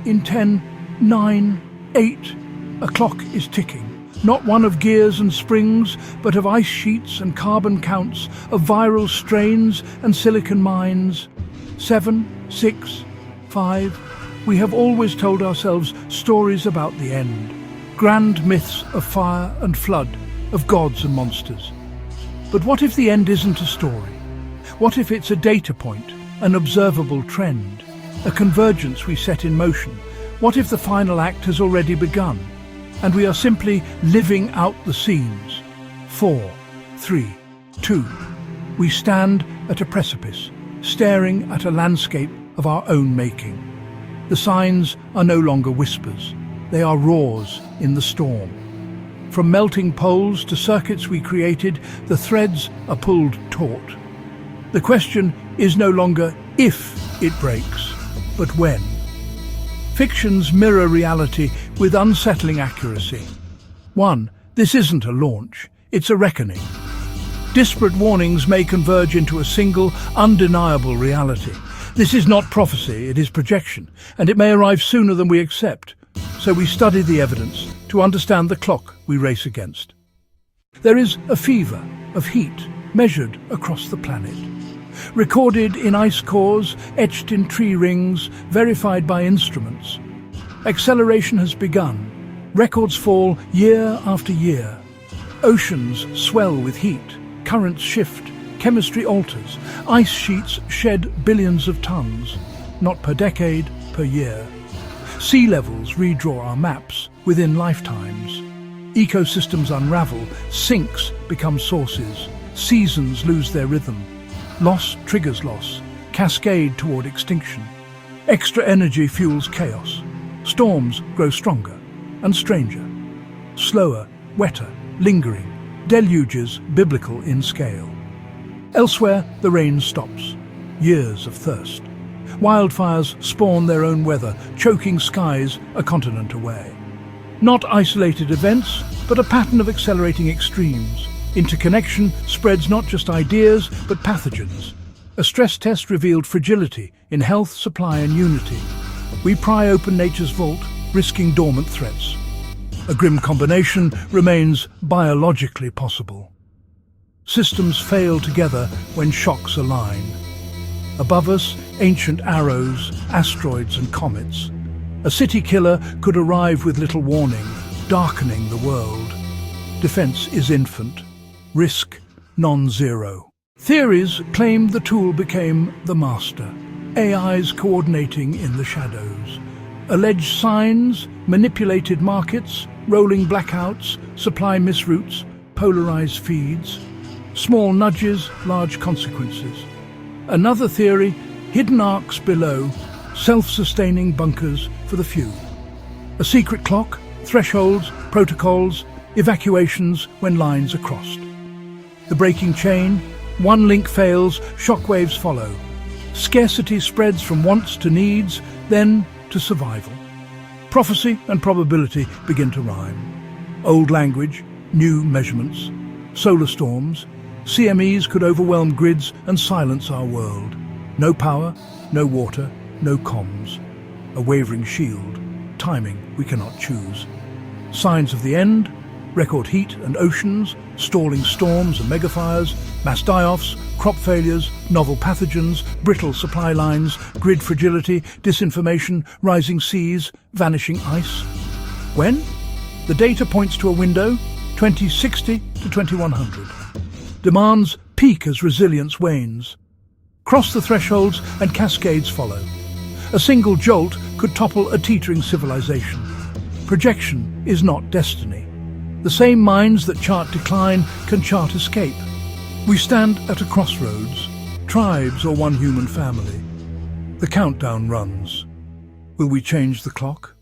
In 10, 9, 8, a clock is ticking. Not one of gears and springs, but of ice sheets and carbon counts, of viral strains and silicon mines. 7, 6, 5. We have always told ourselves stories about the end. Grand myths of fire and flood, of gods and monsters. But what if the end isn't a story? What if it's a data point, an observable trend, a convergence we set in motion? What if the final act has already begun, and we are simply living out the scenes? 4, 3, 2. We stand at a precipice, staring at a landscape of our own making. The signs are no longer whispers. They are roars in the storm. From melting poles to circuits we created, the threads are pulled taut. The question is no longer if it breaks, but when. Fictions mirror reality with unsettling accuracy. 1. This isn't a launch, it's a reckoning. Disparate warnings may converge into a single, undeniable reality. This is not prophecy, it is projection, and it may arrive sooner than we accept. So we study the evidence to understand the clock we race against. There is a fever of heat measured across the planet. Recorded in ice cores, etched in tree rings, verified by instruments. Acceleration has begun. Records fall year after year. Oceans swell with heat, currents shift, chemistry alters, ice sheets shed billions of tons, not per decade, per year. Sea levels redraw our maps within lifetimes. Ecosystems unravel, sinks become sources, seasons lose their rhythm. Loss triggers loss, cascade toward extinction. Extra energy fuels chaos. Storms grow stronger and stranger. Slower, wetter, lingering, deluges biblical in scale. Elsewhere, the rain stops. Years of thirst. Wildfires spawn their own weather, choking skies a continent away. Not isolated events, but a pattern of accelerating extremes. Interconnection spreads not just ideas, but pathogens. A stress test revealed fragility in health, supply and unity. We pry open nature's vault, risking dormant threats. A grim combination remains biologically possible. Systems fail together when shocks align. Above us, ancient arrows, asteroids and comets. A city killer could arrive with little warning, darkening the world. Defense is infant. Risk non-zero. Theories claim the tool became the master. AIs coordinating in the shadows. Alleged signs, manipulated markets, rolling blackouts, supply misroutes, polarized feeds. Small nudges, large consequences. Another theory, hidden arcs below, self-sustaining bunkers for the few. A secret clock, thresholds, protocols, evacuations when lines are crossed. The breaking chain, one link fails, shockwaves follow. Scarcity spreads from wants to needs, then to survival. Prophecy and probability begin to rhyme. Old language, new measurements. Solar storms, CMEs could overwhelm grids and silence our world. No power, no water, no comms. A wavering shield, timing we cannot choose. Signs of the end, record heat and oceans, stalling storms and megafires, mass die-offs, crop failures, novel pathogens, brittle supply lines, grid fragility, disinformation, rising seas, vanishing ice. When? The data points to a window, 2060 to 2100. Demands peak as resilience wanes. Cross the thresholds and cascades follow. A single jolt could topple a teetering civilization. Projection is not destiny. The same minds that chart decline can chart escape. We stand at a crossroads, tribes or one human family. The countdown runs. Will we change the clock?